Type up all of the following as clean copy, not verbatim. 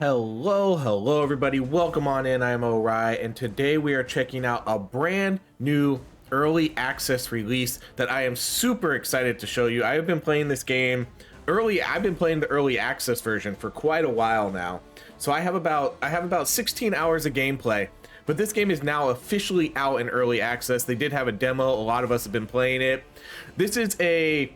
Hello everybody, welcome on in. I'm Ori, and today we are checking out a brand new early access release that I am super excited to show you. I've been playing this game I've been playing the early access version for quite a while now. So I have about 16 hours of gameplay, but this game is now officially out in early access. They did have a demo, a lot of us have been playing it. This is a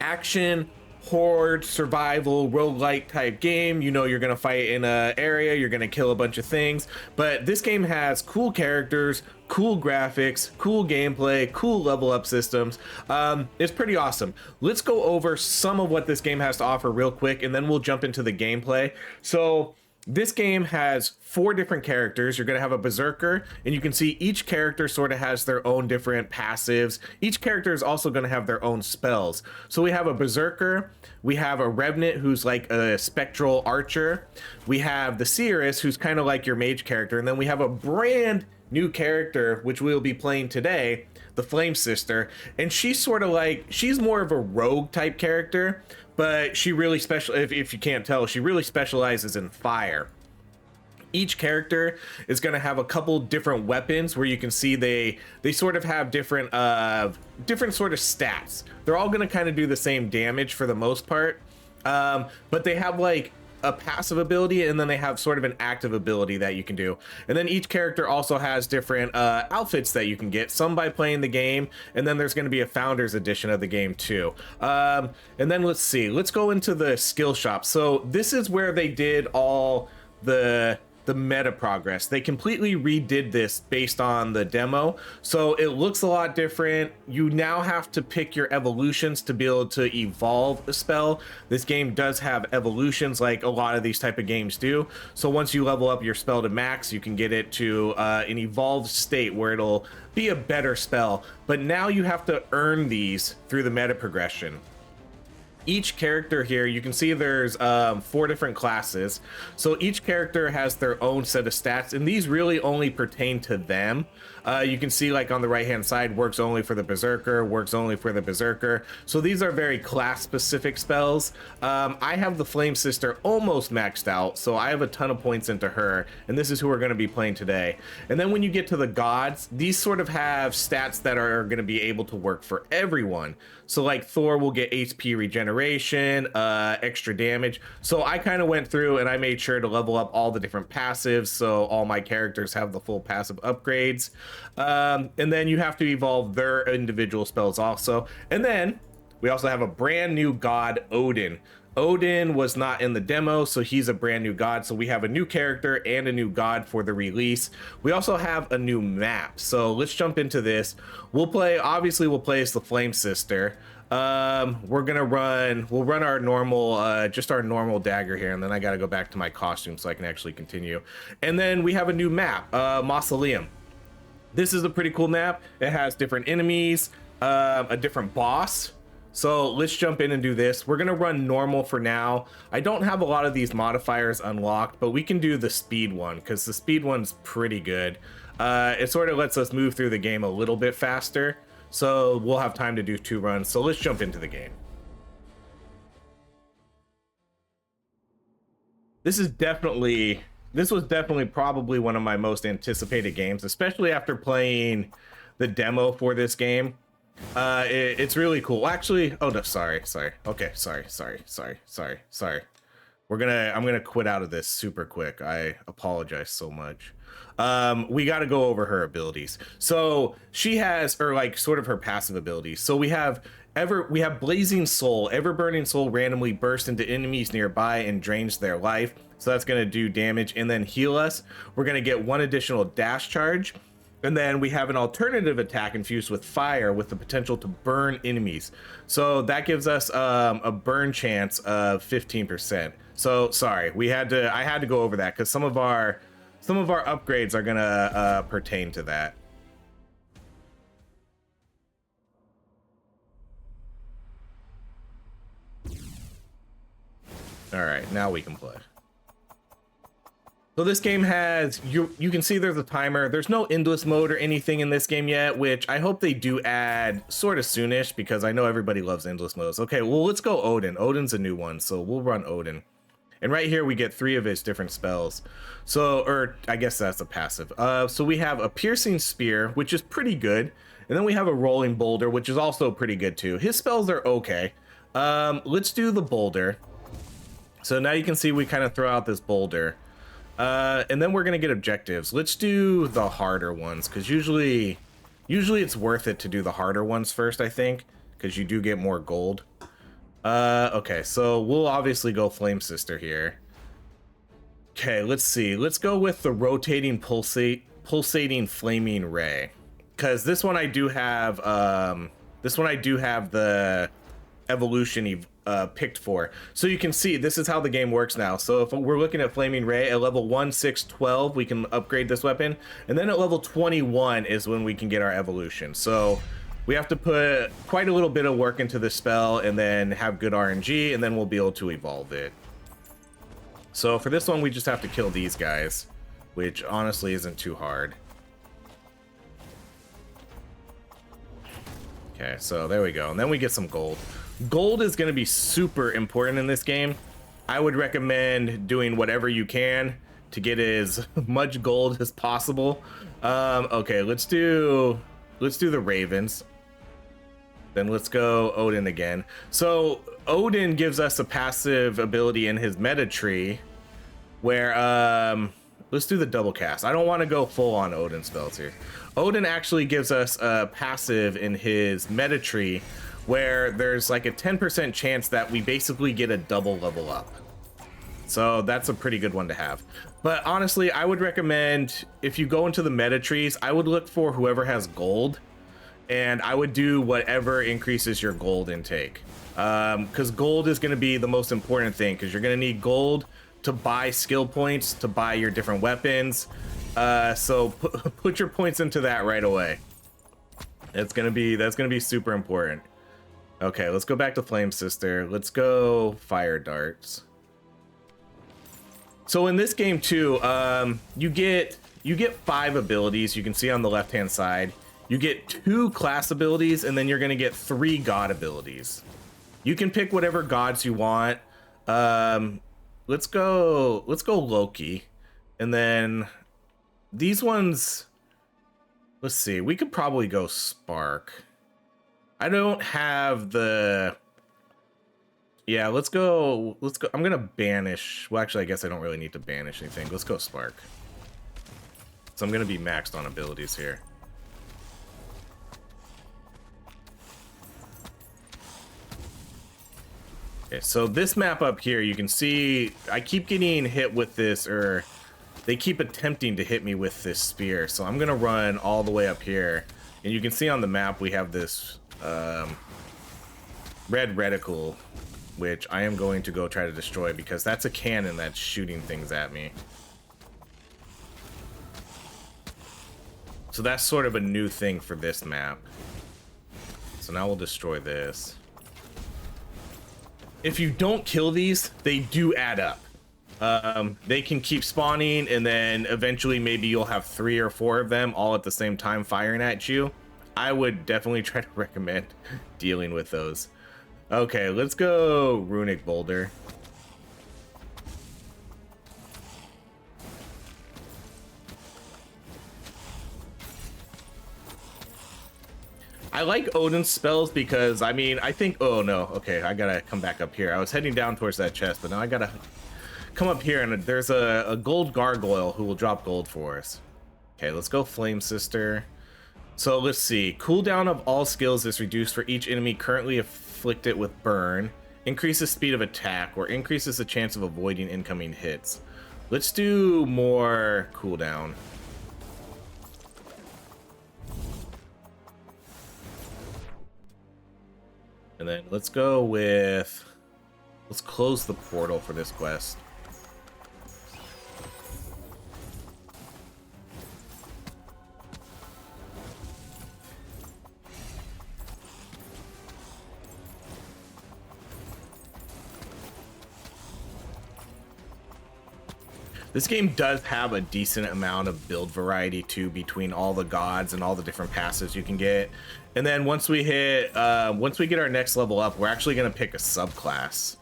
action horde survival roguelike type game. You know, you're gonna fight in a area, you're gonna kill a bunch of things, but this game has cool characters, cool graphics, cool gameplay, cool level up systems. It's pretty awesome. Let's go over some of what this game has to offer real quick, and then we'll jump into the gameplay. So this game has 4 different characters. You're going to have a berserker, and you can see each character sort of has their own different passives. Each character is also going to have their own spells. So we have a berserker, we have a revenant who's like a spectral archer, we have the seeress who's kind of like your mage character, and then we have a brand new character which we'll be playing today, the Flame Sister, and she's sort of like, she's more of a rogue type character, but she really if you can't tell, she really specializes in fire. Each character is going to have a couple different weapons where you can see they sort of have different sort of stats. They're all going to kind of do the same damage for the most part, but they have like a passive ability, and then they have sort of an active ability that you can do. And then each character also has different outfits that you can get, some by playing the game, and then there's going to be a founders edition of the game too. And then let's go into the skill shop. So this is where they did all the meta progress. They completely redid this based on the demo, so it looks a lot different. You now have to pick your evolutions to be able to evolve a spell. This game does have evolutions like a lot of these type of games do. So once you level up your spell to max, you can get it to an evolved state where it'll be a better spell, but now you have to earn these through the meta progression. Each character here, you can see there's 4 different classes. So each character has their own set of stats, and these really only pertain to them. You can see like on the right hand side, works only for the berserker, works only for the berserker. So these are very class specific spells. I have the Flame Sister almost maxed out, so I have a ton of points into her, and this is who we're going to be playing today. And then when you get to the gods, these sort of have stats that are going to be able to work for everyone. So like Thor will get HP regeneration, extra damage. So I kind of went through and I made sure to level up all the different passives, so all my characters have the full passive upgrades. And then you have to evolve their individual spells also. And then we also have a brand new god, Odin. Odin was not in the demo, so he's a brand new god. So we have a new character and a new god for the release. We also have a new map. So let's jump into this. We'll play as the Flame Sister. We'll run our normal, just our normal dagger here, and then I gotta go back to my costume so I can actually continue. And then we have a new map, Mausoleum. This is a pretty cool map. It has different enemies, a different boss. So let's jump in and do this. We're gonna run normal for now. I don't have a lot of these modifiers unlocked, but we can do the speed one because the speed one's pretty good. It sort of lets us move through the game a little bit faster, so we'll have time to do 2 runs. So let's jump into the game. This was definitely probably one of my most anticipated games, especially after playing the demo for this game. It's really cool. Actually, oh no, sorry. Okay, sorry. I'm gonna quit out of this super quick. I apologize so much. We got to go over her abilities. So she has, or like sort of her passive abilities. So we have Blazing Soul. Ever Burning Soul randomly bursts into enemies nearby and drains their life. So that's gonna do damage and then heal us. We're gonna get 1 additional dash charge. And then we have an alternative attack infused with fire with the potential to burn enemies. So that gives us a burn chance of 15%. So sorry, I had to go over that because some of our upgrades are gonna pertain to that. All right, now we can play. So this game has, you can see there's a timer. There's no endless mode or anything in this game yet, which I hope they do add sort of soonish because I know everybody loves endless modes. Okay, well, let's go Odin. Odin's a new one, so we'll run Odin. And right here we get 3 of his different spells. So, or I guess that's a passive. So we have a piercing spear, which is pretty good. And then we have a rolling boulder, which is also pretty good too. His spells are okay. Let's do the boulder. So now you can see we kind of throw out this boulder. And then we're going to get objectives. Let's do the harder ones, because usually it's worth it to do the harder ones first, I think, because you do get more gold. Okay, so we'll obviously go Flame Sister here. Okay, let's see. Let's go with the rotating pulsating flaming ray, because this one I do have the evolution picked for. So you can see this is how the game works now. So if we're looking at flaming ray at level 1, 6, 12, we can upgrade this weapon, and then at level 21 is when we can get our evolution. So we have to put quite a little bit of work into this spell and then have good RNG, and then we'll be able to evolve it. So for this one, we just have to kill these guys, which honestly isn't too hard. Okay, so there we go. And then we get some gold. Gold is going to be super important in this game. I would recommend doing whatever you can to get as much gold as possible. Okay, let's do the Ravens. Then let's go Odin again. So Odin gives us a passive ability in his meta tree where let's do the double cast. I don't want to go full on Odin spells here. Odin actually gives us a passive in his meta tree where there's like a 10% chance that we basically get a double level up. So that's a pretty good one to have. But honestly, I would recommend, if you go into the meta trees, I would look for whoever has gold, and I would do whatever increases your gold intake. Because gold is going to be the most important thing, because you're going to need gold to buy skill points, to buy your different weapons. So put your points into that right away. That's gonna be super important. Okay, let's go back to Flame Sister. Let's go Fire Darts. So in this game too, you get 5 abilities. You can see on the left hand side. You get 2 class abilities, and then you're gonna get 3 god abilities. You can pick whatever gods you want. Let's go Loki, and then these ones. Let's see. We could probably go Spark. I don't have the. Yeah, let's go. I'm gonna banish. Well, actually, I guess I don't really need to banish anything. Let's go Spark. So I'm gonna be maxed on abilities here. Okay, so this map up here, you can see I keep getting hit with this, or they keep attempting to hit me with this spear. So I'm gonna run all the way up here, and you can see on the map we have this red reticle, which I am going to go try to destroy because that's a cannon that's shooting things at me. So that's sort of a new thing for this map. So now we'll destroy this. If you don't kill these, they do add up. They can keep spawning, and then eventually maybe you'll have 3 or 4 of them all at the same time firing at you. I would definitely try to recommend dealing with those. Okay, let's go Runic Boulder. I like Odin's spells because, I mean, I think, oh no, okay, I gotta come back up here. I was heading down towards that chest, but now I gotta come up here, and there's a gold gargoyle who will drop gold for us. Okay, let's go Flame Sister. So let's see, cooldown of all skills is reduced for each enemy currently afflicted with burn, increases speed of attack, or increases the chance of avoiding incoming hits. Let's do more cooldown. And then let's go with, let's close the portal for this quest. This game does have a decent amount of build variety too, between all the gods and all the different passives you can get. And then once we get our next level up, we're actually going to pick a subclass.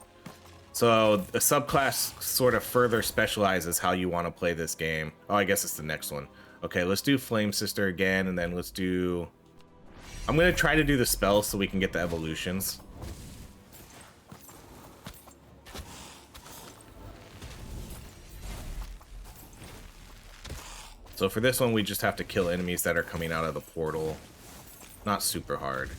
So the subclass sort of further specializes how you want to play this game. Oh, I guess it's the next one. Okay, let's do Flame Sister again, and then let's do... I'm going to try to do the spells so we can get the evolutions. So for this one, we just have to kill enemies that are coming out of the portal. Not super hard.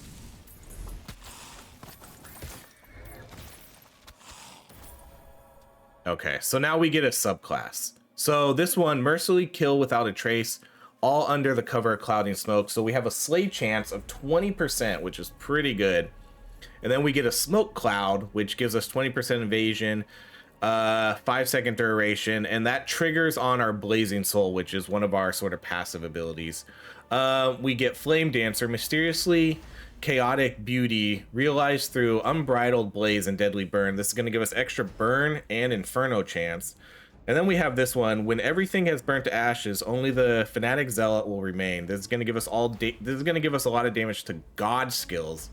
Okay, so now we get a subclass. So this one, mercilessly kill without a trace, all under the cover of clouding smoke. So we have a slay chance of 20%, which is pretty good. And then we get a smoke cloud, which gives us 20% evasion, 5-second duration, and that triggers on our blazing soul, which is one of our sort of passive abilities. We get flame dancer, mysteriously chaotic beauty, realized through unbridled blaze and deadly burn. This is going to give us extra burn and inferno chance. And then we have this one: when everything has burnt to ashes, only the fanatic zealot will remain. This is going to give us a lot of damage to god skills.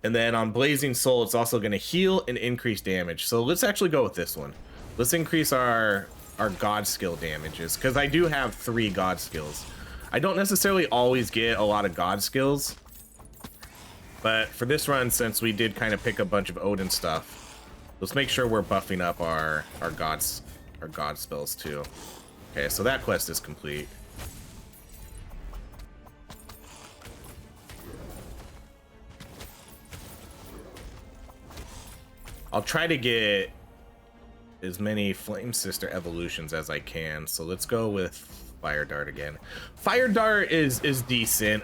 And then on blazing soul, it's also going to heal and increase damage. So let's actually go with this one. Let's increase our god skill damages, because I do have 3 god skills. I don't necessarily always get a lot of god skills, but for this run, since we did kind of pick a bunch of Odin stuff, let's make sure we're buffing up our god spells too. Okay, so that quest is complete. I'll try to get as many Flame Sister evolutions as I can. So let's go with Fire Dart again. Fire Dart is decent.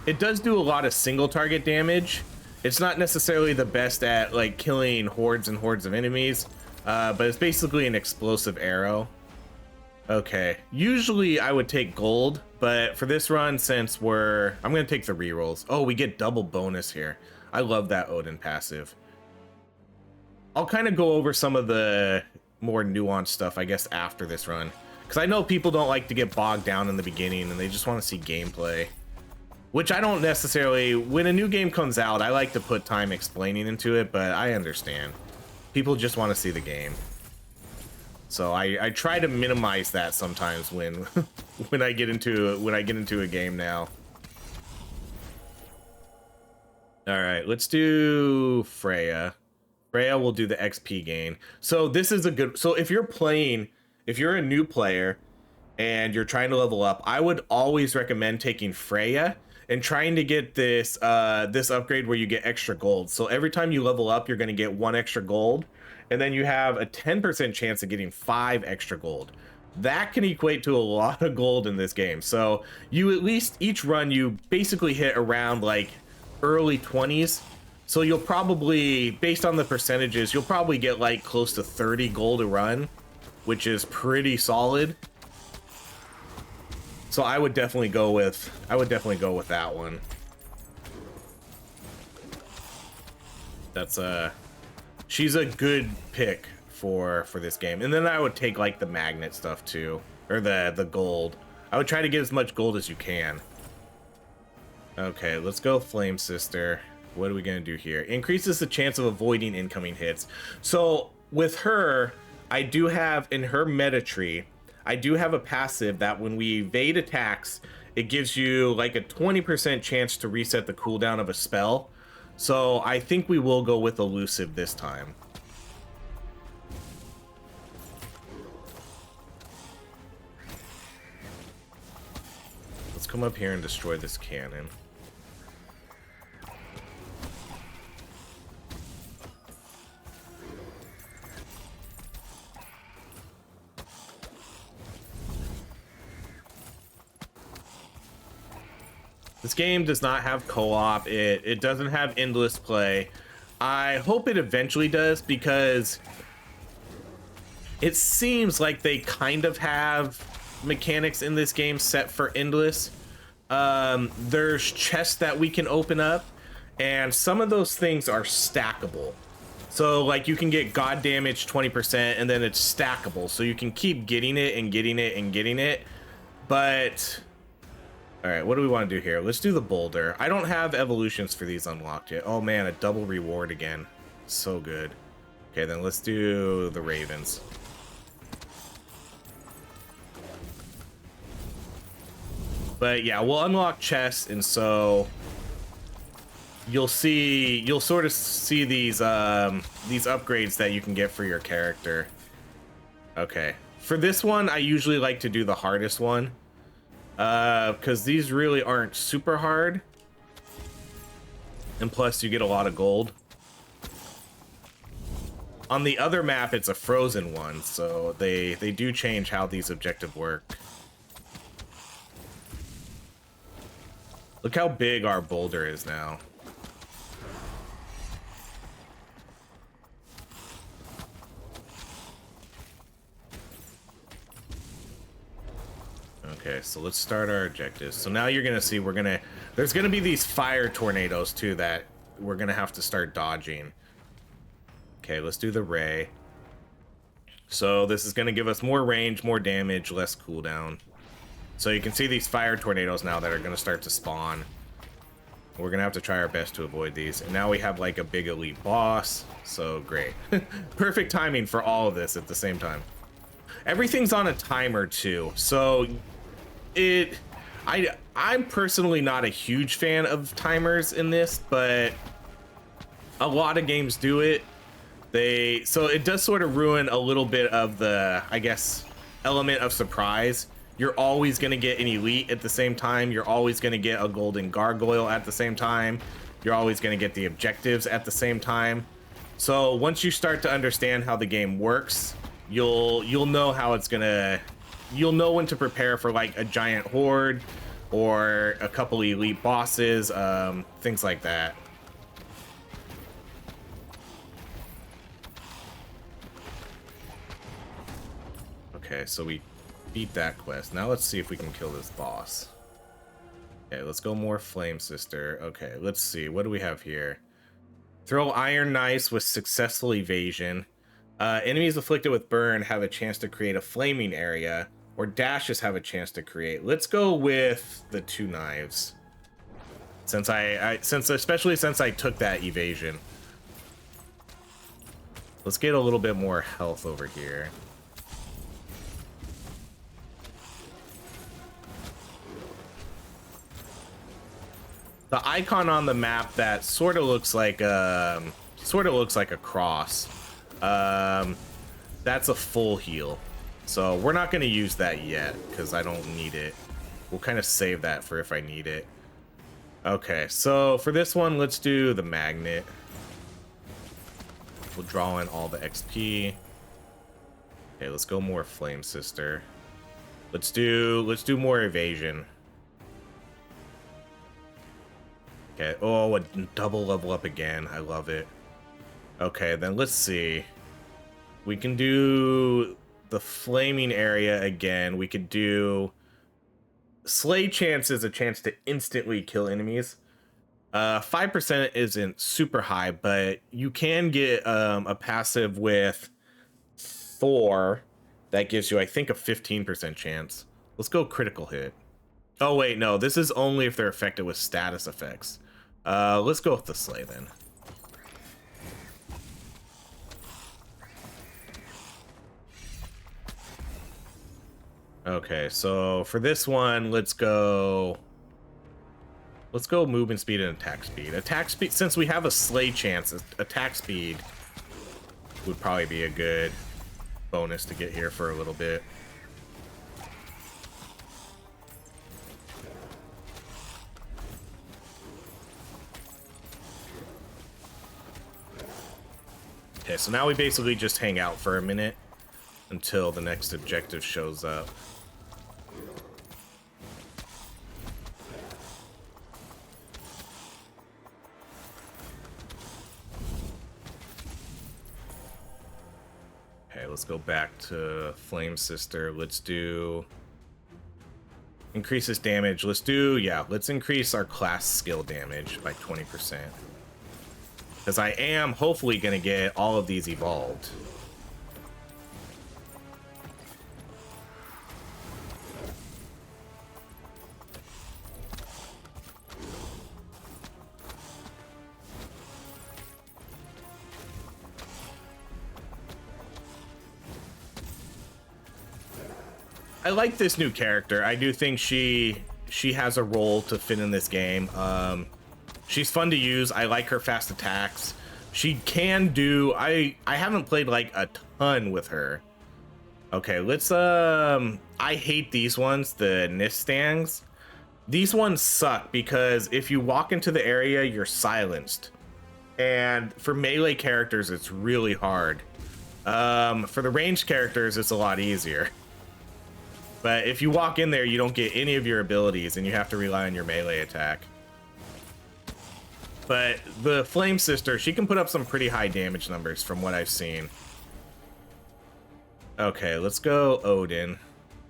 It does do a lot of single target damage. It's not necessarily the best at like killing hordes and hordes of enemies, but it's basically an explosive arrow. Okay, usually I would take gold, but for this run, since I'm gonna take the rerolls. Oh, we get double bonus here. I love that Odin passive. I'll kind of go over some of the more nuanced stuff, I guess, after this run, because I know people don't like to get bogged down in the beginning and they just want to see gameplay, which I don't necessarily. When a new game comes out, I like to put time explaining into it, but I understand people just want to see the game, so I try to minimize that sometimes when when I get into a game now. All right, let's do Freya. Freya will do the XP gain. So this is a good... So if you're a new player and you're trying to level up, I would always recommend taking Freya and trying to get this this upgrade where you get extra gold. So every time you level up, you're going to get 1 extra gold, and then you have a 10% chance of getting 5 extra gold. That can equate to a lot of gold in this game. So you at least each run you basically hit around like early 20s. So you'll probably, based on the percentages, you'll probably get like close to 30 gold a run, which is pretty solid. So I would definitely go with that one. That's she's a good pick for this game. And then I would take like the magnet stuff too, or the gold. I would try to get as much gold as you can. Okay, let's go Flame Sister. What are we going to do here? Increases the chance of avoiding incoming hits. So with her, I do have in her meta tree, I do have a passive that when we evade attacks, it gives you like a 20% chance to reset the cooldown of a spell. So I think we will go with elusive this time. Let's come up here and destroy this cannon. This game does not have co-op. It doesn't have endless play. I hope it eventually does, because it seems like they kind of have mechanics in this game set for endless. There's chests that we can open up, and some of those things are stackable. So like you can get god damage 20%, and then it's stackable, so you can keep getting it and getting it and getting it. But all right, what do we want to do here? Let's do the boulder. I don't have evolutions for these unlocked yet. Oh man, a double reward again. So good. Okay, then let's do the ravens. But yeah, we'll unlock chests, and so you'll sort of see these upgrades that you can get for your character. Okay, for this one, I usually like to do the hardest one, because these really aren't super hard, and plus you get a lot of gold. On the other map, it's a frozen one, so they do change how these objectives work. Look how big our boulder is now. Okay, so let's start our objectives. So now you're gonna see there's gonna be these fire tornadoes too that we're gonna have to start dodging. Okay, let's do the ray. So this is gonna give us more range, more damage, less cooldown. So you can see these fire tornadoes now that are gonna start to spawn. We're gonna have to try our best to avoid these. And now we have like a big elite boss, so great. Perfect timing for all of this at the same time. Everything's on a timer too, so I'm personally not a huge fan of timers in this, but a lot of games do it. So it does sort of ruin a little bit of the, I guess, element of surprise. You're always going to get an elite at the same time. You're always going to get a golden gargoyle at the same time. You're always going to get the objectives at the same time. So once you start to understand how the game works, you'll know how it's gonna, you'll know when to prepare for like a giant horde or a couple elite bosses, things like that. Okay, so we beat that quest. Now let's see if we can kill this boss. Okay, let's go more Flame Sister. Okay, let's see. What do we have here? Throw Iron Knives with successful evasion. Enemies afflicted with burn have a chance to create a flaming area, or dashes have a chance to create. Let's go with the 2 knives. Especially since I took that evasion. Let's get a little bit more health over here. The icon on the map that sort of looks like a cross. That's a full heal. So we're not going to use that yet because I don't need it. We'll kind of save that for if I need it. Okay, so for this one, let's do the magnet. We'll draw in all the XP. Okay, let's go more Flame Sister. Let's do more evasion. Okay, oh, a double level up again. I love it. Okay, then let's see. We can do the flaming area again. We could do Slay Chance is a chance to instantly kill enemies. 5% isn't super high, but you can get a passive with Thor that gives you, I think, a 15% chance. Let's go critical hit. Oh wait, no, this is only if they're affected with status effects. Let's go with the Slay then. Okay, so for this one, let's go movement speed and attack speed. Attack speed, since we have a Slay Chance, attack speed would probably be a good bonus to get here for a little bit. Okay, so now we basically just hang out for a minute until the next objective shows up. Okay, let's go back to Flame Sister. Let's do increases damage. Let's increase our class skill damage by 20%. Because I am hopefully going to get all of these evolved. I like this new character. I do think she has a role to fit in this game. She's fun to use. I like her fast attacks. She can do, I haven't played like a ton with her. Okay, let's I hate these ones, the Nistangs. These ones suck because if you walk into the area, you're silenced. And for melee characters, it's really hard. For the ranged characters, it's a lot easier. But if you walk in there, you don't get any of your abilities and you have to rely on your melee attack. But the Flame Sister, she can put up some pretty high damage numbers from what I've seen. Okay, let's go Odin.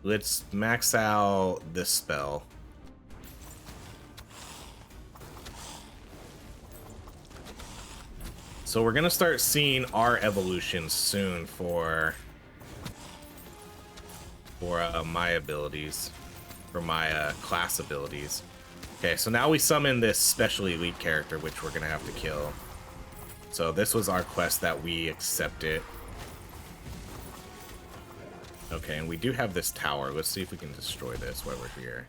Let's max out this spell. So we're gonna start seeing our evolutions soon for my abilities, for my class abilities. Okay, so now we summon this special elite character, which we're gonna have to kill. So this was our quest that we accepted. Okay, and we do have this tower. Let's see if we can destroy this while we're here.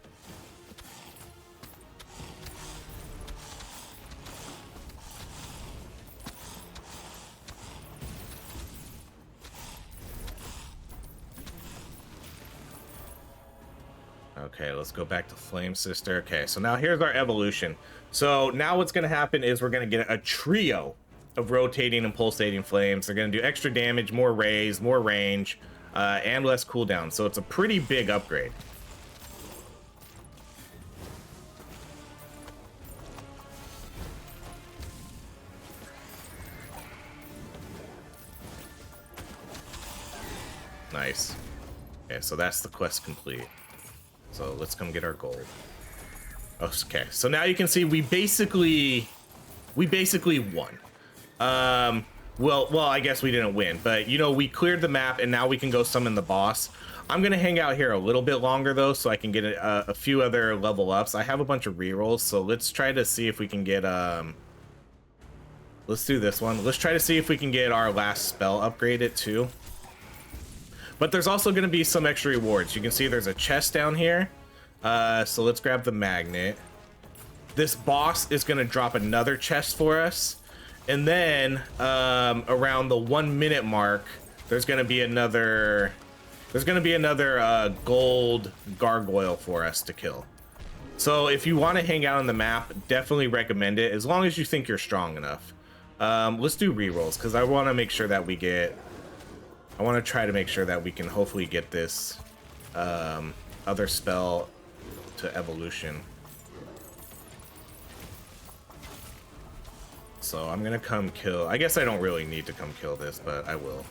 Okay, let's go back to Flame Sister. Okay, so now here's our evolution. So now what's going to happen is we're going to get a trio of rotating and pulsating flames. They're going to do extra damage, more raise, more range, and less cooldown. So it's a pretty big upgrade. Nice. Okay, so that's the quest complete. So let's come get our gold. Okay, so now you can see we basically won. Well, I guess we didn't win, but you know, we cleared the map and now we can go summon the boss. I'm gonna hang out here a little bit longer though, so I can get a few other level ups. I have a bunch of rerolls, so let's try to see if we can get let's do this one. Let's try to see if we can get our last spell upgraded too. But there's also going to be some extra rewards. You can see there's a chest down here. So let's grab the magnet. This boss is going to drop another chest for us. And then around the 1 minute mark, there's going to be another gold gargoyle for us to kill. So if you want to hang out on the map, definitely recommend it, as long as you think you're strong enough. Let's do rerolls because I want to make sure that we get... I want to try to make sure that we can hopefully get this other spell to evolution. So I'm gonna come kill... I guess I don't really need to come kill this, but I will.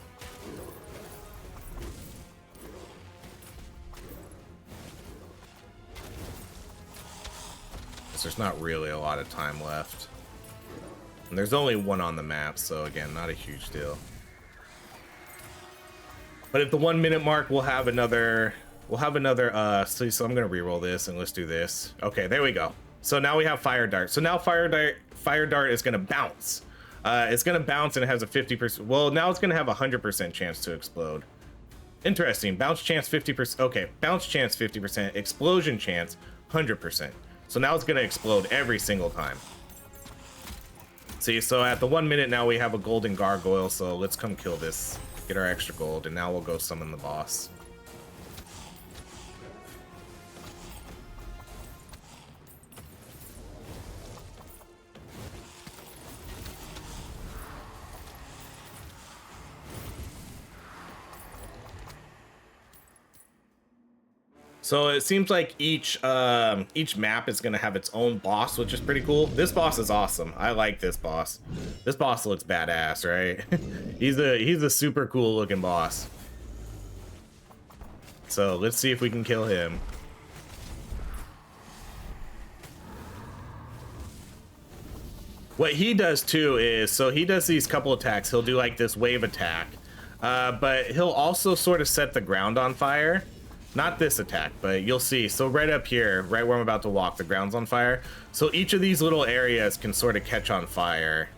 There's not really a lot of time left. And there's only one on the map, so again, not a huge deal. But at the 1 minute mark, we'll have another, so I'm gonna reroll this and let's do this. Okay, there we go. So now we have Fire Dart. So now Fire Dart is gonna bounce. It's gonna bounce and it has a 50%, well, now it's gonna have a 100% chance to explode. Interesting, bounce chance 50%, okay, bounce chance 50%, explosion chance 100%. So now it's gonna explode every single time. See, so at the 1 minute now we have a golden gargoyle, so let's come kill this. Get our extra gold, and now we'll go summon the boss. So it seems like each map is gonna have its own boss, which is pretty cool. This boss is awesome. I like this boss. This boss looks badass, right? he's a super cool looking boss. So let's see if we can kill him. What he does too is, so he does these couple attacks. He'll do like this wave attack, but he'll also sort of set the ground on fire. Not this attack, but you'll see. So right up here, right where I'm about to walk, the ground's on fire. So each of these little areas can sort of catch on fire.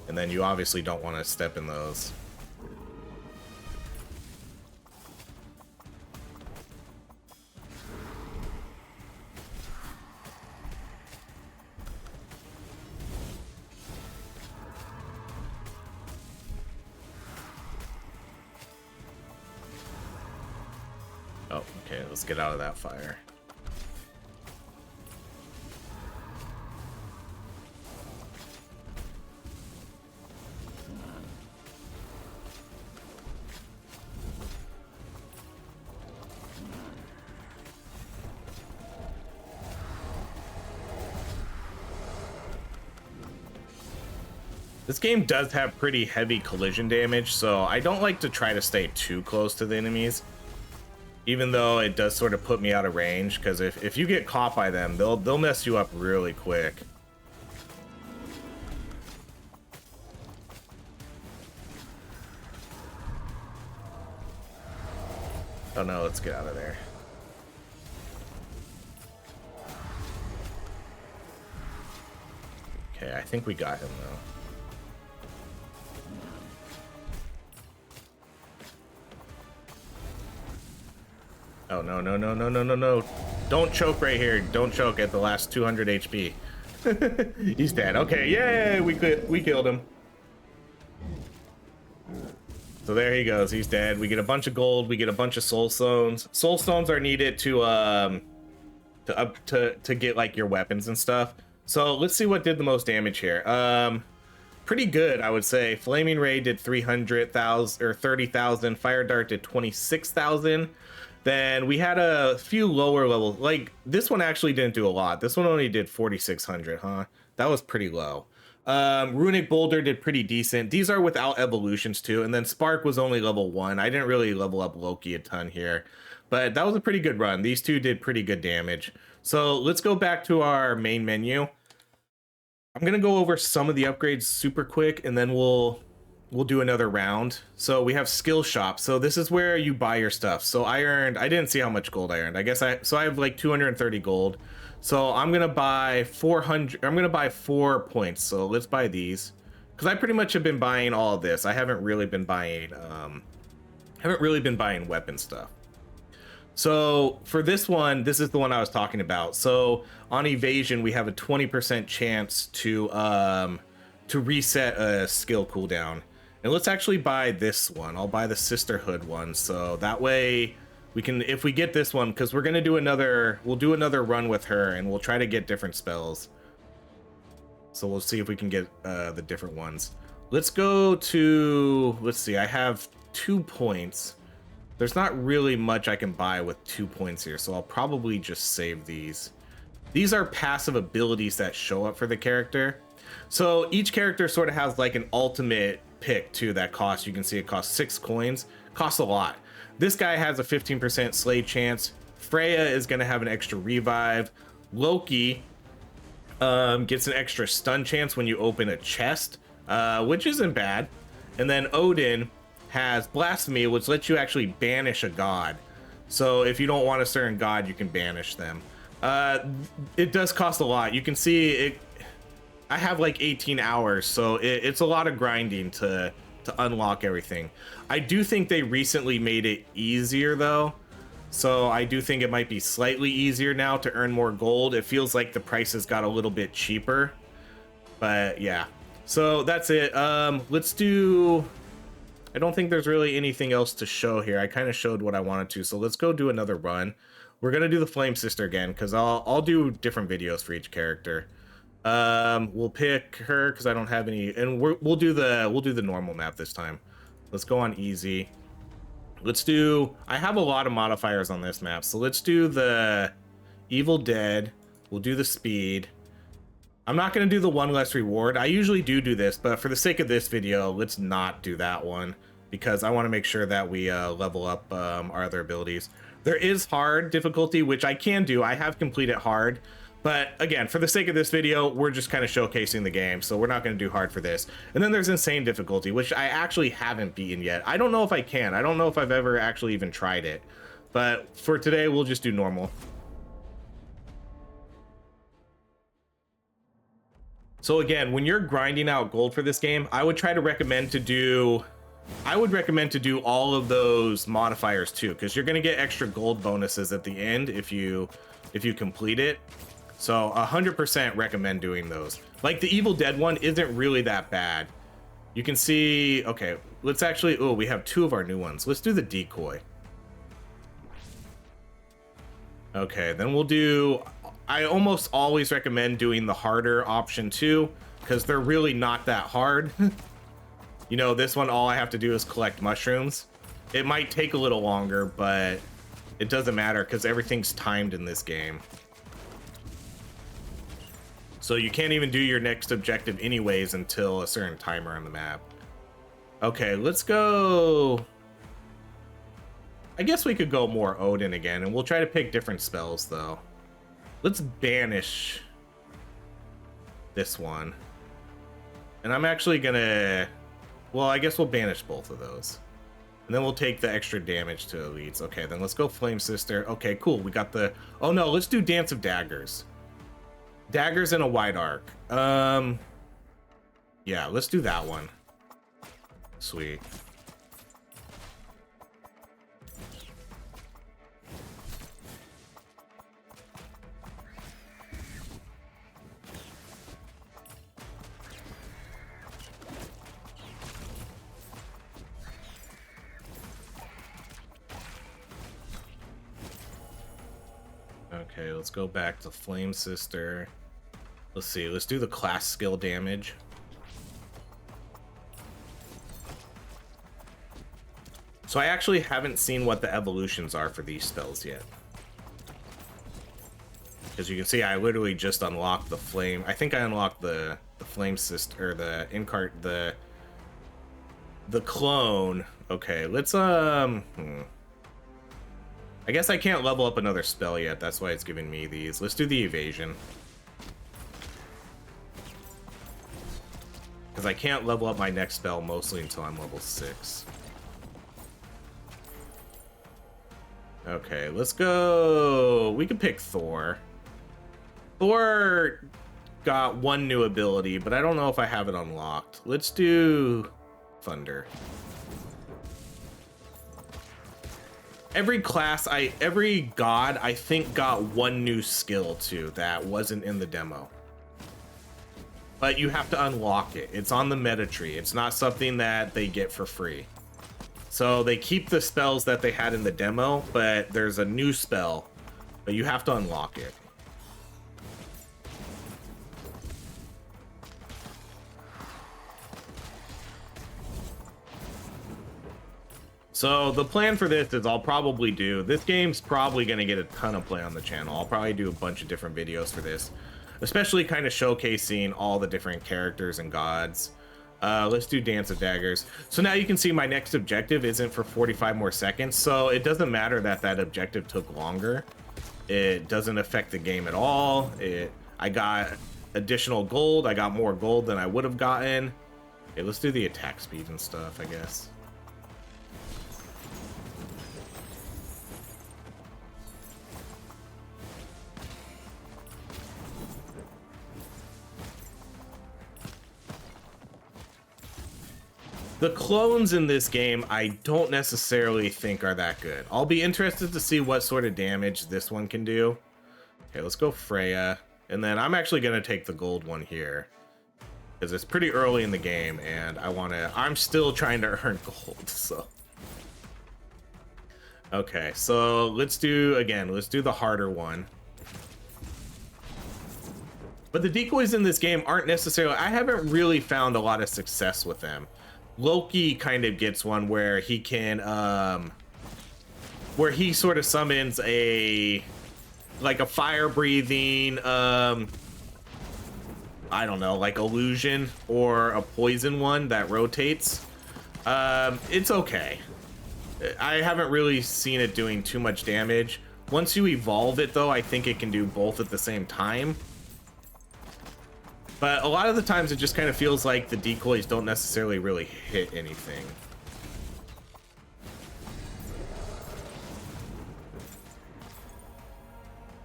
And then you obviously don't want to step in those. Oh, okay, let's get out of that fire. This game does have pretty heavy collision damage, so I don't like to try to stay too close to the enemies. Even though it does sort of put me out of range, because if you get caught by them, they'll mess you up really quick. Oh no, let's get out of there. Okay, I think we got him though. Oh, no, no, no, no, no, no, no. Don't choke right here. Don't choke at the last 200 HP. He's dead. Okay, yay! We killed him. So there he goes. He's dead. We get a bunch of gold. We get a bunch of soul stones. Soul stones are needed to get like your weapons and stuff. So let's see what did the most damage here. Pretty good, I would say. Flaming Ray did 300,000 or 30,000. Fire Dart did 26,000. Then we had a few lower levels. Like, this one actually didn't do a lot. This one only did 4,600, huh? That was pretty low. Runic Boulder did pretty decent. These are without evolutions, too. And then Spark was only level 1. I didn't really level up Loki a ton here. But that was a pretty good run. These two did pretty good damage. So let's go back to our main menu. I'm going to go over some of the upgrades super quick, and then we'll do another round. So we have skill shop. So this is where you buy your stuff. So I didn't see how much gold I earned. I have like 230 gold. So I'm going to buy 400. I'm going to buy 4 points. So let's buy these. Cause I pretty much have been buying all of this. I haven't really been buying weapon stuff. So for this one, this is the one I was talking about. So on evasion, we have a 20% chance to reset a skill cooldown. And let's actually buy this one. I'll buy the Sisterhood one. So that way we can, if we get this one, because we're going to do we'll do another run with her and we'll try to get different spells. So we'll see if we can get the different ones. Let's go to, let's see, I have 2 points. There's not really much I can buy with 2 points here. So I'll probably just save these. These are passive abilities that show up for the character. So each character sort of has like an ultimate pick too that costs, you can see it costs 6 coins. Costs a lot. This guy has a 15% slay chance. Freya is going to have an extra revive. Loki gets an extra stun chance when you open a chest, which isn't bad. And then Odin has blasphemy, which lets you actually banish a god. So if you don't want a certain god, you can banish them. It does cost a lot. You can see it. I have like 18 hours, so it's a lot of grinding to unlock everything. I do think they recently made it easier though. So I do think it might be slightly easier now to earn more gold. It feels like the prices got a little bit cheaper, but yeah. So that's it. Let's do, I don't think there's really anything else to show here. I kind of showed what I wanted to, so let's go do another run. We're gonna do the Flame Sister again, because I'll do different videos for each character. We'll pick her because I don't have any, and we'll do the normal map this time. Let's go on easy. I have a lot of modifiers on this map, so let's do the Evil Dead. We'll do the speed. I'm not going to do the one less reward. I usually do this, but for the sake of this video, let's not do that one because I want to make sure that we level up our other abilities. There is hard difficulty, which I can do. I have completed hard. But again, for the sake of this video, we're just kind of showcasing the game, so we're not going to do hard for this. And then there's insane difficulty, which I actually haven't beaten yet. I don't know if I can. I don't know if I've ever actually even tried it. But for today, we'll just do normal. So again, when you're grinding out gold for this game, I would recommend to do all of those modifiers too, because you're going to get extra gold bonuses at the end if you complete it. So 100% recommend doing those. Like the Evil Dead one isn't really that bad. You can see, okay, let's actually, oh, we have 2 of our new ones. Let's do the decoy. Okay, then we'll do... I almost always recommend doing the harder option too, because they're really not that hard. You know, this one, all I have to do is collect mushrooms. It might take a little longer, but it doesn't matter because everything's timed in this game. So you can't even do your next objective anyways until a certain timer on the map. Okay, let's go... I guess we could go more Odin again, and we'll try to pick different spells, though. Let's banish this one. And I'm actually gonna... Well, I guess we'll banish both of those. And then we'll take the extra damage to elites. Okay, then let's go Flame Sister. Okay, cool. We got the... Oh, no, let's do Dance of Daggers. Daggers in a wide arc. Yeah, let's do that one. Sweet. Okay, let's go back to Flame Sister. Let's see, let's do the class skill damage. So I actually haven't seen what the evolutions are for these spells yet. As you can see, I literally just unlocked the flame. I think I unlocked the Flame Sister, or the the clone. Okay, let's I guess I can't level up another spell yet. That's why it's giving me these. Let's do the evasion. Because I can't level up my next spell mostly until I'm level 6. Okay, let's go. We can pick Thor. Thor got one new ability, but I don't know if I have it unlocked. Let's do Thunder. Every class, every god, I think, got one new skill too that wasn't in the demo. But you have to unlock it. It's on the meta tree. It's not something that they get for free. So they keep the spells that they had in the demo, but there's a new spell, but you have to unlock it. So the plan for this is I'll probably do, this game's probably going to get a ton of play on the channel. I'll probably do a bunch of different videos for this, especially kind of showcasing all the different characters and gods. Let's do Dance of Daggers. So now you can see my next objective isn't for 45 more seconds, so it doesn't matter that that objective took longer. It doesn't affect the game at all. I got additional gold. I got more gold than I would have gotten. Okay, let's do the attack speed and stuff, I guess. The clones in this game, I don't necessarily think are that good. I'll be interested to see what sort of damage this one can do. Okay, let's go Freya. And then I'm actually going to take the gold one here, because it's pretty early in the game, and I'm still trying to earn gold, so. Okay, so let's do the harder one. But the decoys in this game aren't necessarily, I haven't really found a lot of success with them. Loki kind of gets one where he can, where he sort of summons like a fire breathing, I don't know, like illusion or a poison one that rotates. It's okay. I haven't really seen it doing too much damage. Once you evolve it though, I think it can do both at the same time. But a lot of the times it just kind of feels like the decoys don't necessarily really hit anything.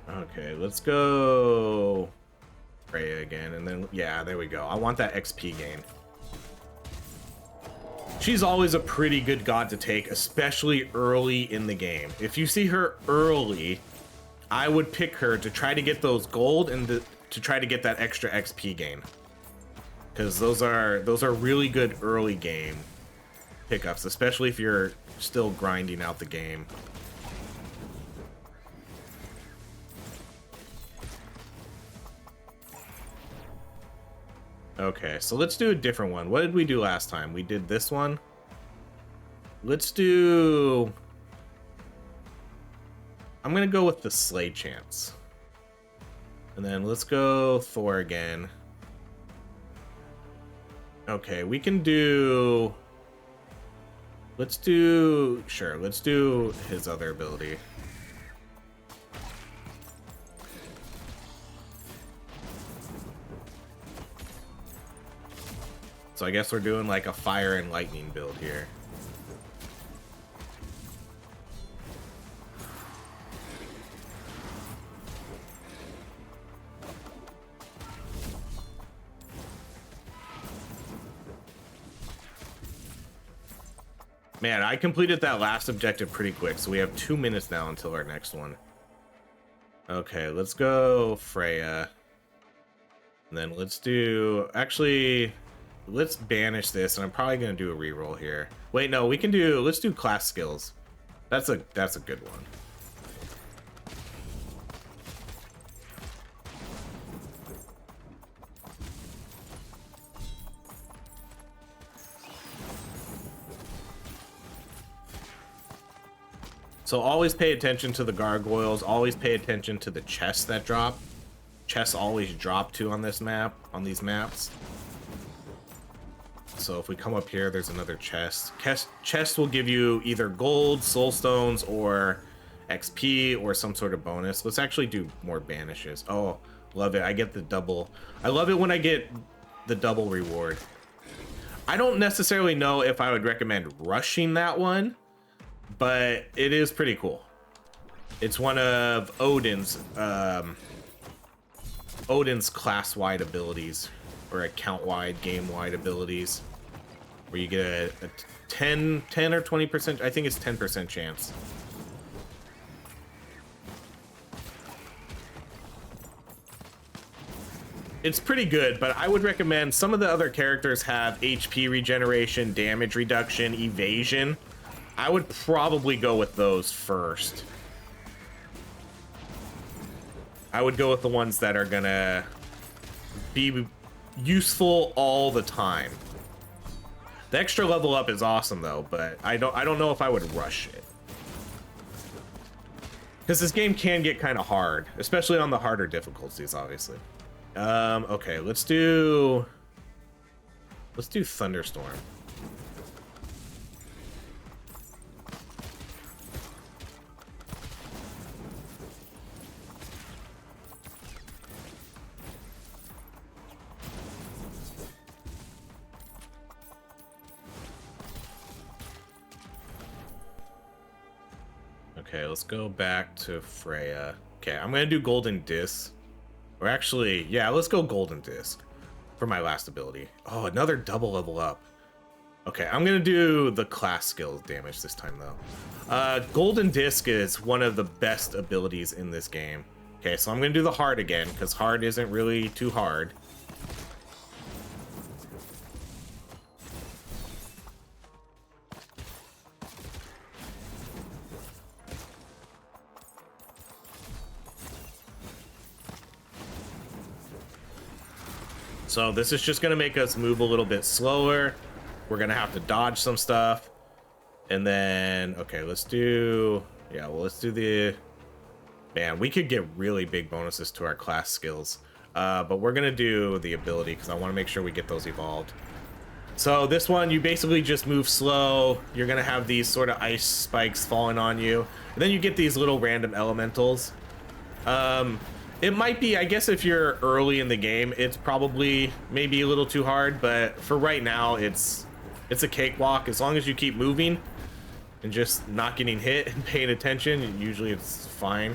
Okay, let's go Freya again, and then, yeah, there we go. I want that XP gain. She's always a pretty good god to take, especially early in the game. If you see her early, I would pick her to try to get those gold and to try to get that extra XP gain, because those are really good early game pickups, especially if you're still grinding out the game. Okay, so let's do a different one. What did we do last time? We did this one. Let's do... I'm gonna go with the Slay chance. And then let's go Thor again. Okay, we can do... Let's do... Sure, let's do his other ability. So I guess we're doing like a fire and lightning build here. Man, I completed that last objective pretty quick, so we have 2 minutes now until our next one. Okay, let's go Freya. And then let's do... Actually, let's banish this, and I'm probably going to do a reroll here. Wait, no, we can do... Let's do class skills. That's a good one. So always pay attention to the gargoyles, always pay attention to the chests that drop. Chests always drop too on this map, on these maps. So if we come up here, there's another chest. Chest will give you either gold, soul stones, or XP, or some sort of bonus. Let's actually do more banishes. Oh, love it. I get the double. I love it when I get the double reward. I don't necessarily know if I would recommend rushing that one, but it is pretty cool. It's one of Odin's class-wide abilities, or account-wide, game-wide abilities, where you get a 10 or 20%, I think it's 10% chance. It's pretty good, but I would recommend some of the other characters have HP regeneration, damage reduction, evasion. I would probably go with those first. I would go with the ones that are gonna be useful all the time. The extra level up is awesome though, but I don't know if I would rush it. Because this game can get kind of hard, especially on the harder difficulties, obviously. Okay, let's do Thunderstorm. Okay, let's go back to Freya. Okay, I'm gonna do Golden Disc. Or actually, yeah, let's go Golden Disc for my last ability. Oh, another double level up. Okay, I'm gonna do the class skills damage this time though. Golden Disc is one of the best abilities in this game. Okay, so I'm gonna do the hard again, because hard isn't really too hard. So this is just gonna make us move a little bit slower. We're gonna have to dodge some stuff. And then, okay, let's do, yeah, well, let's do the, man, we could get really big bonuses to our class skills. But we're gonna do the ability because I wanna make sure we get those evolved. So this one, you basically just move slow. You're gonna have these sort of ice spikes falling on you. And then you get these little random elementals. It might be, I guess if you're early in the game, it's probably maybe a little too hard, but for right now, it's a cakewalk. As long as you keep moving and just not getting hit and paying attention, usually it's fine.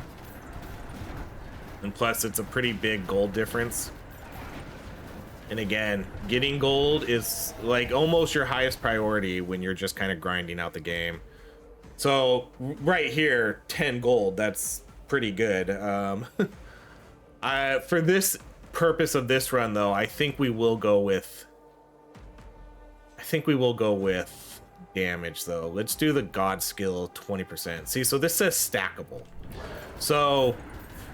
And plus, it's a pretty big gold difference. And again, getting gold is like almost your highest priority when you're just kind of grinding out the game. So right here, 10 gold, that's pretty good. For this purpose of this run, though, I think we will go with damage, though. Let's do the God skill 20%. See, so this says stackable. So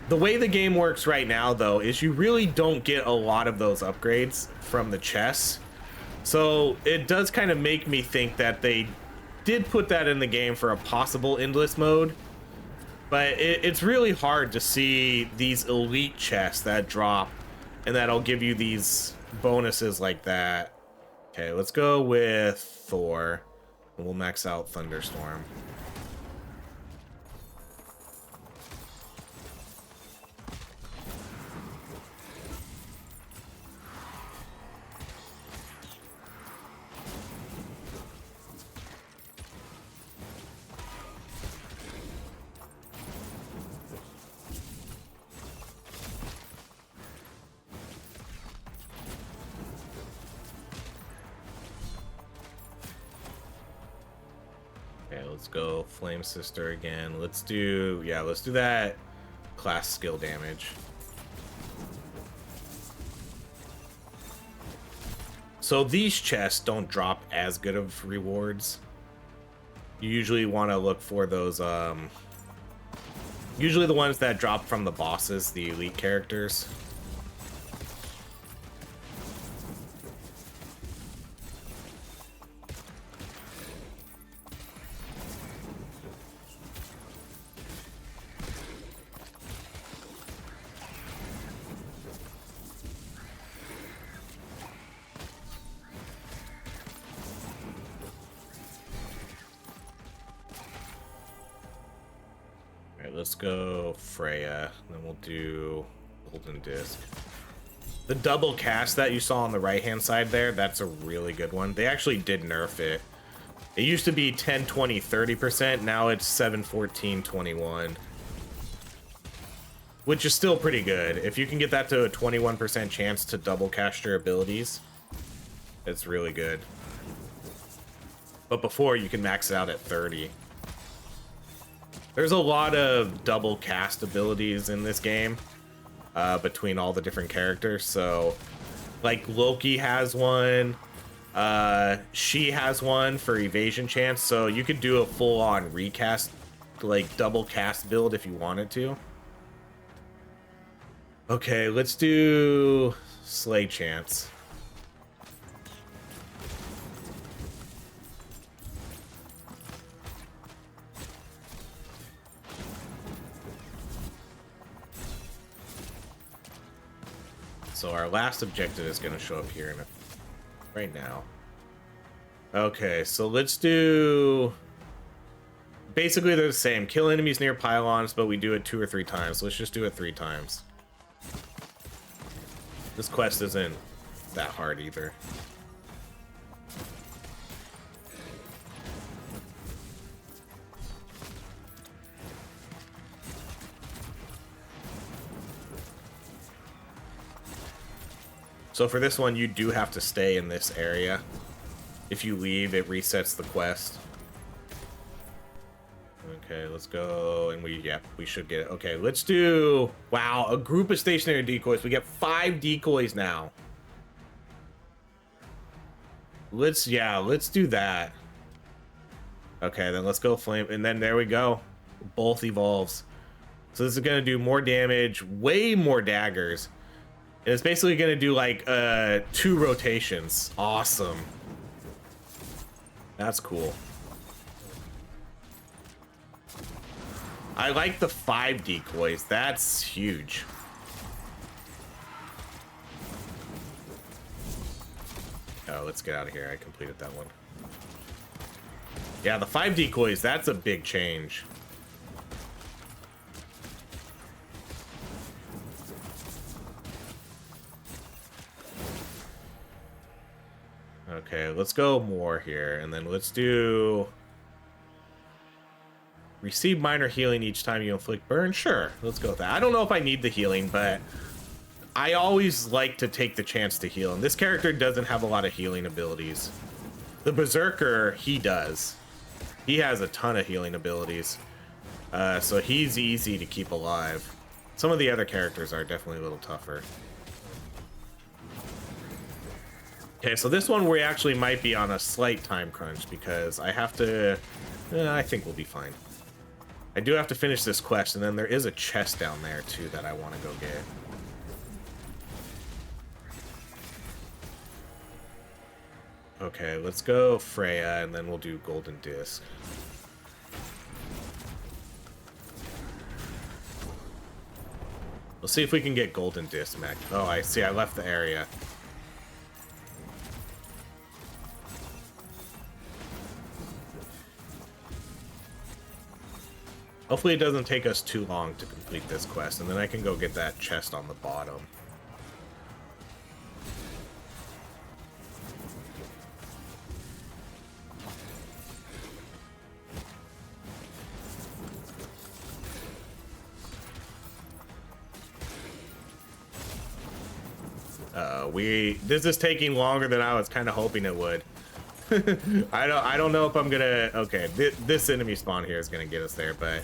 The way the game works right now, though, is you really don't get a lot of those upgrades from the chests. So it does kind of make me think that they did put that in the game for a possible endless mode. But it's really hard to see these elite chests that drop and that'll give you these bonuses like that. Okay, let's go with Thor. We'll max out Thunderstorm. Let's go Flame Sister again. Let's do that class skill damage. So these chests don't drop as good of rewards. You usually want to look for those usually the ones that drop from the bosses, the elite characters. Let's go Freya, then we'll do Golden Disc. The double cast that you saw on the right hand side there, that's a really good one. They actually did nerf it. It used to be 10, 20, 30%, now it's 7, 14, 21. Which is still pretty good. If you can get that to a 21% chance to double cast your abilities, it's really good. But before, you can max it out at 30. There's a lot of double cast abilities in this game between all the different characters. So, like Loki has one, she has one for evasion chance. So you could do a full-on recast, like double cast build if you wanted to. Okay, let's do Slay Chance. So our last objective is going to show up here right now. Okay, so let's do... Basically, they're the same. Kill enemies near pylons, but we do it 2 or 3 times. Let's just do it 3 times. This quest isn't that hard either. So for this one, you do have to stay in this area. If you leave, it resets the quest. Okay, let's go, and we should get it. Okay, let's do, wow, a group of stationary decoys. We get 5 decoys now. Let's do that. Okay, then let's go flame, and then there we go. Both evolves. So this is gonna do more damage, way more daggers. And it's basically gonna do like 2 rotations. Awesome. That's cool. I like the 5 decoys. That's huge. Oh, let's get out of here. I completed that one. Yeah, the 5 decoys, that's a big change. Okay, let's go more here, and then let's do... Receive minor healing each time you inflict burn? Sure, let's go with that. I don't know if I need the healing, but I always like to take the chance to heal. And this character doesn't have a lot of healing abilities. The Berserker, he does. He has a ton of healing abilities. So he's easy to keep alive. Some of the other characters are definitely a little tougher. Okay, so this one we actually might be on a slight time crunch because I have to... I think we'll be fine. I do have to finish this quest, and then there is a chest down there too that I want to go get. Okay, let's go Freya, and then we'll do Golden Disc. We'll see if we can get Golden Disc, Mac. Oh, I see. I left the area. Hopefully it doesn't take us too long to complete this quest, and then I can go get that chest on the bottom. This is taking longer than I was kind of hoping it would. I don't know if I'm gonna. Okay, this enemy spawn here is gonna get us there, but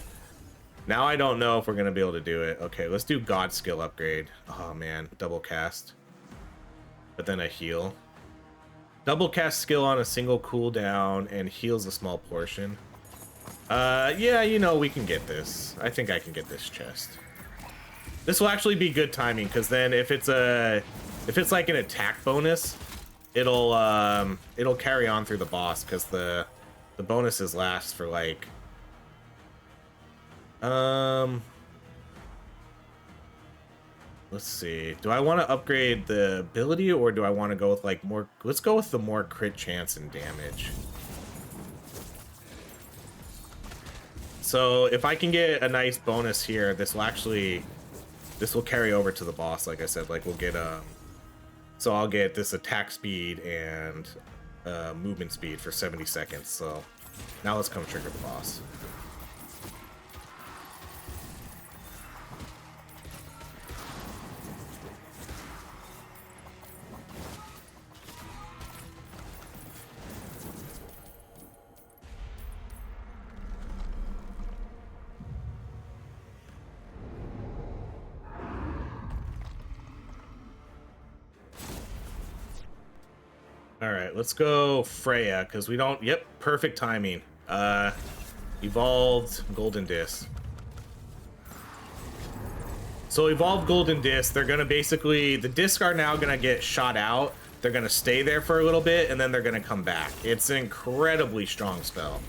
now I don't know if we're gonna be able to do it. Okay, let's do God skill upgrade. Oh man, double cast, but then a heal. Double cast skill on a single cooldown and heals a small portion. Yeah, you know we can get this. I think I can get this chest. This will actually be good timing because then if it's like an attack bonus, it'll carry on through the boss because the bonuses last for like let's see. Do I want to upgrade the ability or do I want to go with like more? Let's go with the more crit chance and damage. So if I can get a nice bonus here, this will carry over to the boss. Like I said, like we'll get so I'll get this attack speed and movement speed for 70 seconds. So now let's come trigger the boss. All right, let's go Freya, because we don't... Yep, perfect timing. Evolved Golden Disc. So evolved Golden Disc, they're going to basically... The discs are now going to get shot out. They're going to stay there for a little bit, and then they're going to come back. It's an incredibly strong spell.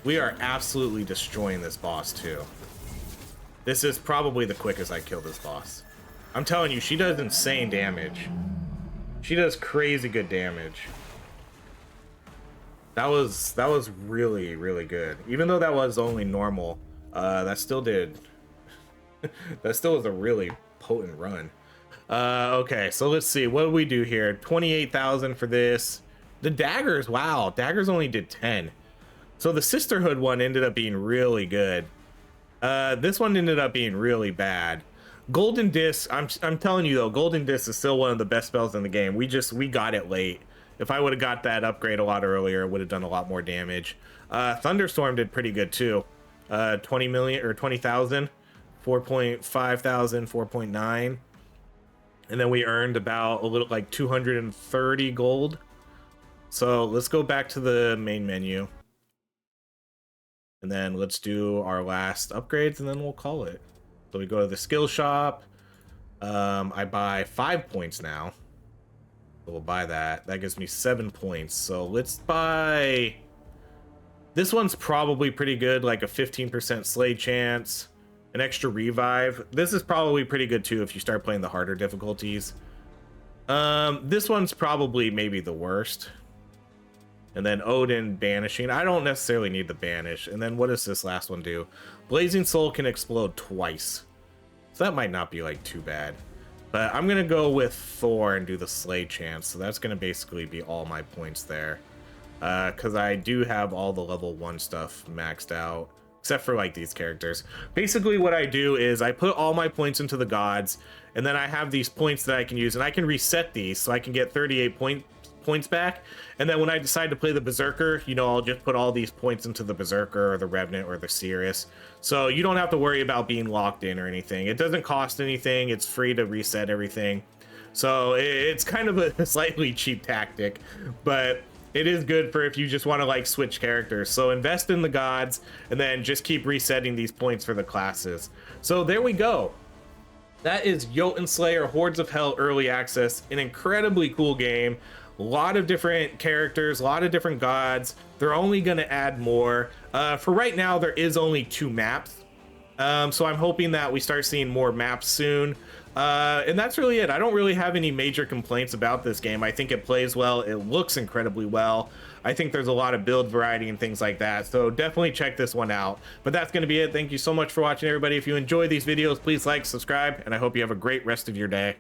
We are absolutely destroying this boss, too. This is probably the quickest I kill this boss. I'm telling you, she does insane damage. She does crazy good damage. That was really, really good. Even though that was only normal, that still did... that still was a really potent run. Okay, so let's see. What do we do here? 28,000 for this. The daggers, wow. Daggers only did 10. So the Sisterhood one ended up being really good. This one ended up being really bad. Golden Disc, I'm telling you though, Golden Disc is still one of the best spells in the game. We got it late. If I would have got that upgrade a lot earlier, it would have done a lot more damage. Thunderstorm did pretty good too. 20 million or 20,000, 4.5 thousand, 4.9. And then we earned about a little like 230 gold. So let's go back to the main menu. And then let's do our last upgrades and then we'll call it. So we go to the skill shop. I buy 5 points now. So we'll buy that. That gives me 7 points. So let's buy... This one's probably pretty good, like a 15% slay chance, an extra revive. This is probably pretty good too if you start playing the harder difficulties. This one's probably maybe the worst. And then Odin banishing. I don't necessarily need the banish. And then what does this last one do? Blazing Soul can explode twice. So that might not be like too bad. But I'm going to go with Thor and do the slay chance. So that's going to basically be all my points there. Because I do have all the level 1 stuff maxed out. Except for like these characters. Basically what I do is I put all my points into the gods. And then I have these points that I can use. And I can reset these so I can get 38 points back. And then when I decide to play the Berserker, you know, I'll just put all these points into the Berserker or the Revenant or the Seeress. So you don't have to worry about being locked in or anything. It doesn't cost anything. It's free to reset everything. So it's kind of a slightly cheap tactic, but it is good for if you just want to like switch characters. So invest in the gods and then just keep resetting these points for the classes. So there we go. That is Jotunnslayer Hordes of Hel early access, an incredibly cool game. A lot of different characters, a lot of different gods. They're only going to add more. For right now, there is only 2 maps. So I'm hoping that we start seeing more maps soon. And that's really it. I don't really have any major complaints about this game. I think it plays well. It looks incredibly well. I think there's a lot of build variety and things like that. So definitely check this one out. But that's going to be it. Thank you so much for watching, everybody. If you enjoy these videos, please like, subscribe, and I hope you have a great rest of your day.